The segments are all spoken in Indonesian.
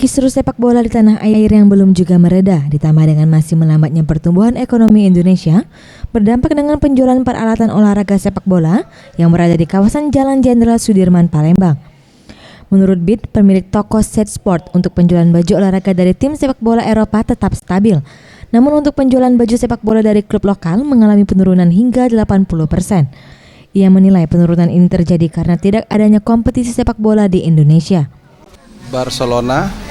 Kisruh sepak bola di tanah air yang belum juga mereda, ditambah dengan masih melambatnya pertumbuhan ekonomi Indonesia, berdampak dengan penjualan peralatan olahraga sepak bola yang berada di kawasan Jalan Jenderal Sudirman, Palembang. Menurut BID, pemilik toko Set Sport, untuk penjualan baju olahraga dari tim sepak bola Eropa tetap stabil. Namun untuk penjualan baju sepak bola dari klub lokal mengalami penurunan hingga 80%. Ia menilai penurunan ini terjadi karena tidak adanya kompetisi sepak bola di Indonesia. Barcelona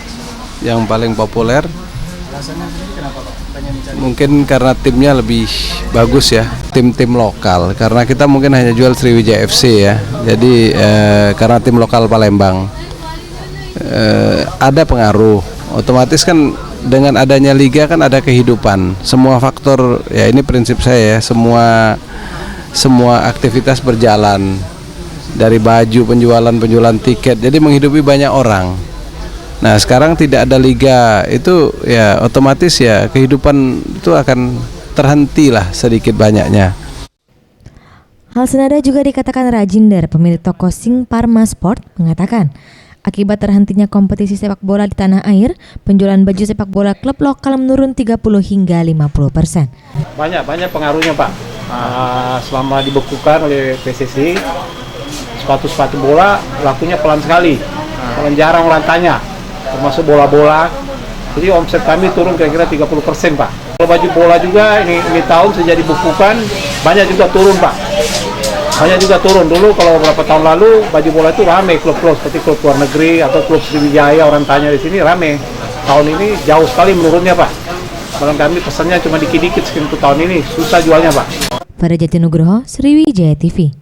yang paling populer. Mungkin karena timnya lebih bagus ya, tim-tim lokal. Karena kita mungkin hanya jual Sriwijaya FC ya. Jadi karena tim lokal Palembang ada pengaruh. Otomatis kan dengan adanya liga kan ada kehidupan. Semua faktor ya, ini prinsip saya ya. Semua aktivitas berjalan. Dari baju, penjualan tiket, jadi menghidupi banyak orang. Nah sekarang tidak ada liga, itu ya otomatis ya kehidupan itu akan terhenti lah sedikit banyaknya. Hal senada juga dikatakan Rajinder, pemilik toko Sing Parma Sport, mengatakan akibat terhentinya kompetisi sepak bola di tanah air, penjualan baju sepak bola klub lokal menurun 30 hingga 50%. Banyak pengaruhnya Pak. Selama dibekukan oleh PSSI, sepatu bola lakunya pelan sekali, jarang orang tanya, termasuk bola-bola. Jadi omset kami turun kira-kira 30% Pak. Kalau baju bola juga ini tahun sejak dibukukan banyak juga turun Pak. Banyak juga turun. Dulu kalau beberapa tahun lalu baju bola itu rame, klub-klub seperti klub luar negeri atau klub Sriwijaya, orang tanya di sini rame. Tahun ini jauh sekali menurunnya Pak. Bahkan kami pesannya cuma dikit-dikit sekian tahun ini, susah jualnya Pak. Pada Jatinugroho, Sriwijaya TV.